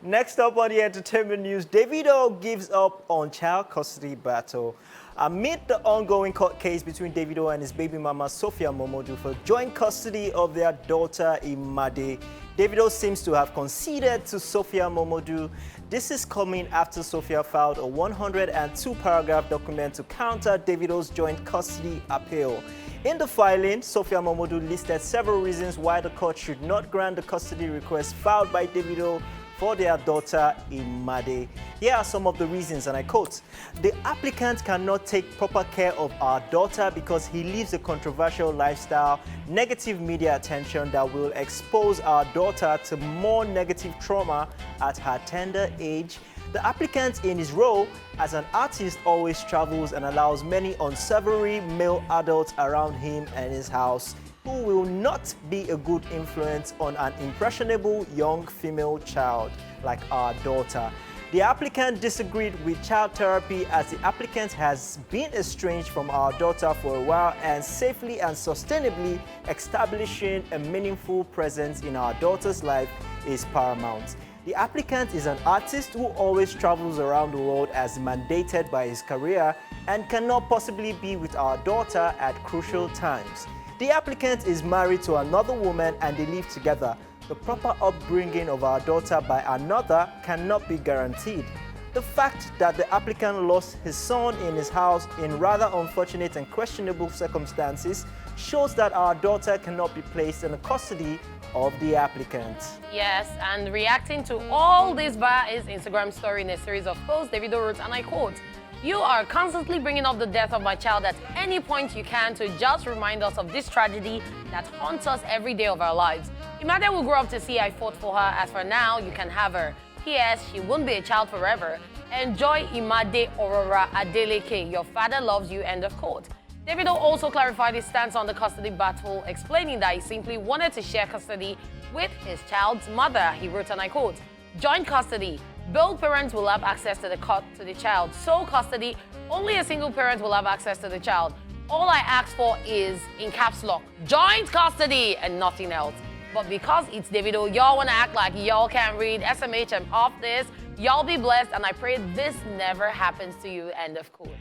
Next up on the entertainment news, Davido gives up on child custody battle. Amid the ongoing court case between Davido and his baby mama Sophia Momodu for joint custody of their daughter Imade, Davido seems to have conceded to Sophia Momodu. This is coming after Sophia filed a 102-paragraph document to counter Davido's joint custody appeal. In the filing, Sophia Momodu listed several reasons why the court should not grant the custody request filed by Davido for their daughter Imade. Here are some of the reasons, and I quote, "The applicant cannot take proper care of our daughter because he lives a controversial lifestyle, negative media attention that will expose our daughter to more negative trauma at her tender age. The applicant in his role as an artist always travels and allows many unsavory male adults around him and his house who will not be a good influence on an impressionable young female child like our daughter. The applicant disagreed with child therapy as the applicant has been estranged from our daughter for a while and safely and sustainably establishing a meaningful presence in our daughter's life is paramount. The applicant is an artist who always travels around the world as mandated by his career and cannot possibly be with our daughter at crucial times. The applicant is married to another woman and they live together. The proper upbringing of our daughter by another cannot be guaranteed. The fact that the applicant lost his son in his house in rather unfortunate and questionable circumstances shows that our daughter cannot be placed in the custody of the applicant." Yes, and reacting to all this via his Instagram story in a series of posts, Davido wrote, and I quote, "You are constantly bringing up the death of my child at any point you can to just remind us of this tragedy that haunts us every day of our lives. Imade will grow up to see I fought for her. As for now, you can have her. P.S. She won't be a child forever. Enjoy Imade Aurora Adeleke. Your father loves you." End of quote. Davido also clarified his stance on the custody battle, explaining that he simply wanted to share custody with his child's mother. He wrote, and I quote, "Joint custody. Both parents will have access to the child. Sole custody, only a single parent will have access to the child. All I ask for is, in caps lock, joint custody and nothing else. But because it's Davido, y'all want to act like y'all can't read. SMH, I'm off this. Y'all be blessed, and I pray this never happens to you." End of quote.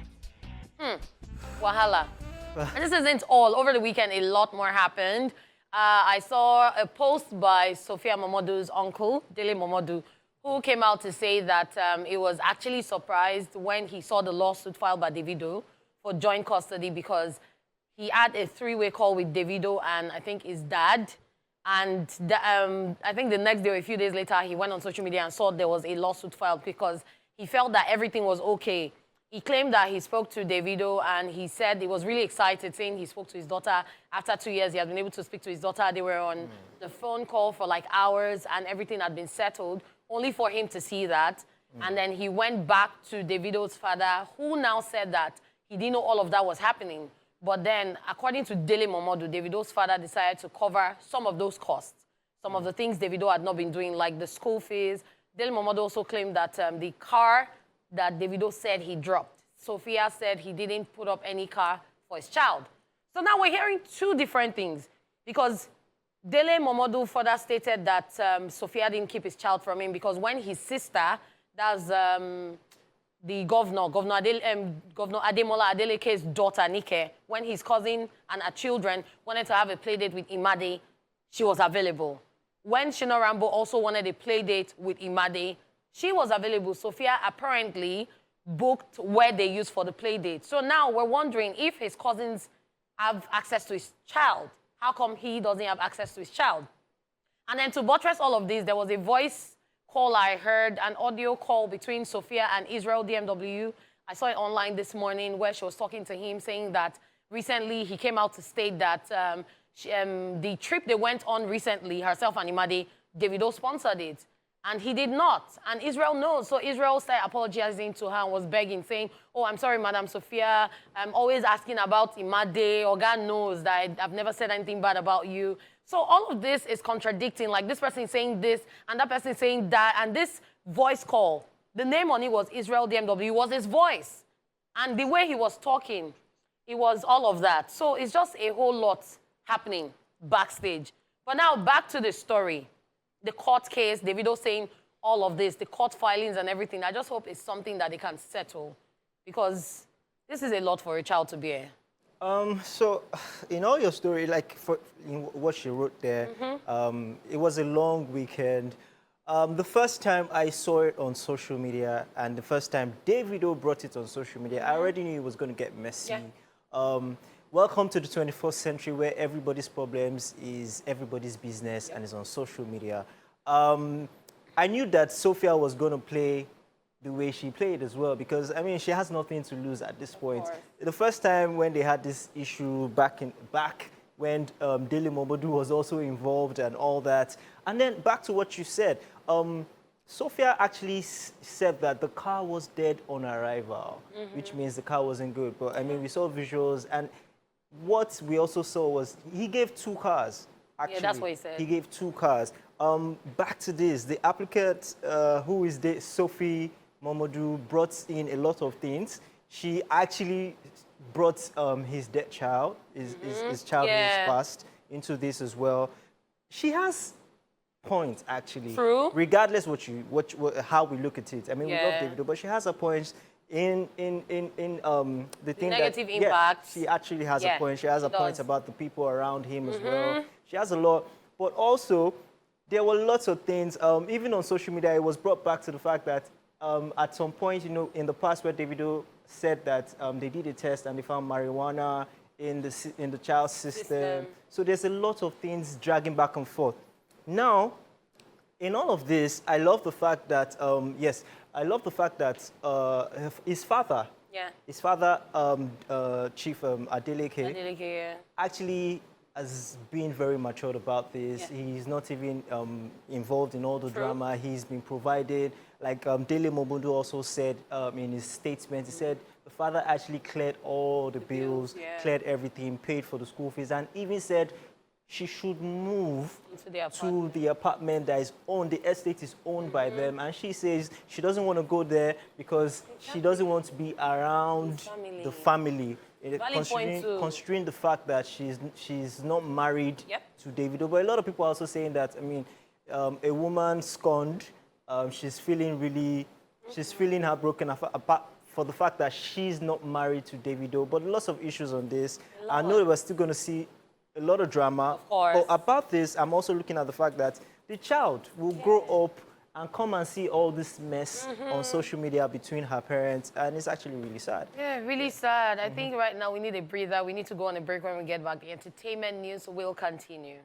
Wahala. And this isn't all. Over the weekend, a lot more happened. I saw a post by Sophia Momodu's uncle, Dele Momodu, who came out to say that he was actually surprised when he saw the lawsuit filed by Davido for joint custody because he had a three-way call with Davido and I think his dad. And I think the next day or a few days later, he went on social media and saw there was a lawsuit filed because he felt that everything was okay. He claimed that he spoke to Davido and he said he was really excited, saying he spoke to his daughter. After 2 years, he had been able to speak to his daughter. They were on the phone call for like hours and everything had been settled, only for him to see that. And then he went back to Davido's father, who now said that he didn't know all of that was happening. But then, according to Dele Momodu, Davido's father decided to cover some of those costs, some of the things Davido had not been doing, like the school fees. Dele Momodu also claimed that the car that Davido said he dropped, Sophia said he didn't put up any car for his child. So now we're hearing two different things because Dele Momodu further stated that Sophia didn't keep his child from him because when his sister, that's the Governor Ademola Adeleke's daughter, Nike, when his cousin and her children wanted to have a play date with Imade, she was available. When Shino Rambo also wanted a play date with Imade, she was available. Sophia apparently booked where they used for the play date. So now we're wondering if his cousins have access to his child. How come he doesn't have access to his child? And then to buttress all of this, there was a voice call I heard, an audio call between Sophia and Israel DMW. I saw it online this morning where she was talking to him, saying that recently he came out to state that the trip they went on recently, herself and Imade, Davido sponsored it. And he did not. And Israel knows. So Israel started apologizing to her and was begging, saying, "Oh, I'm sorry, Madam Sophia. I'm always asking about Imade. Or God knows that I've never said anything bad about you." So all of this is contradicting. Like this person is saying this, and that person is saying that. And this voice call, the name on it was Israel DMW, was his voice. And the way he was talking, it was all of that. So it's just a whole lot happening backstage. But now back to the story. the court case, Davido saying all of this, the court filings and everything. I just hope it's something that they can settle because this is a lot for a child to bear. So, in all your story, like in what she wrote there, it was a long weekend. The first time I saw it on social media and the first time Davido brought it on social media, I already knew it was going to get messy. Yeah. Welcome to the 21st century where everybody's problems is everybody's business and is on social media. I knew that Sophia was going to play the way she played as well because, I mean, she has nothing to lose at this point. The first time when they had this issue back when Daily Momodu was also involved and all that. And then back to what you said, Sophia actually said that the car was dead on arrival, which means the car wasn't good. But I mean, we saw visuals, and what we also saw was he gave 2 cars. Actually, yeah, that's what he said. He gave 2 cars. Back to this, the applicant, who is Sophie Momodu, brought in a lot of things. She actually brought his dead child, his child who is passed, into this as well. She has points, actually. True. Regardless how we look at it. I mean, we love Davido, but she has a point in the thing negative that, impact. she actually has a point. She has a point about the people around him as well. She has a lot, but also there were lots of things. Even on social media, it was brought back to the fact that at some point, you know, in the past, where Davido said that they did a test and they found marijuana in the child's system. So there's a lot of things dragging back and forth. Now, in all of this, I love the fact that I love the fact that his father, Chief Adeleke, actually has been very matured about this. He's not even involved in all the drama. He's been provided. Like Daily Momodu also said in his statement, he said the father actually cleared all the bills, cleared everything, paid for the school fees, and even said she should move to the apartment that is owned, the estate is owned by them. And she says she doesn't want to go there because she doesn't want to be around the family. Considering the fact that she's not married to Davido. But a lot of people are also saying that, I mean, a woman scorned, she's feeling heartbroken apart for the fact that she's not married to Davido. But lots of issues on this. I know we're still going to see a lot of drama. Of course. But about this, I'm also looking at the fact that the child will grow up and come and see all this mess on social media between her parents, and it's actually really sad. Yeah, really sad. I think right now we need a breather. We need to go on a break. When we get back. The entertainment news will continue.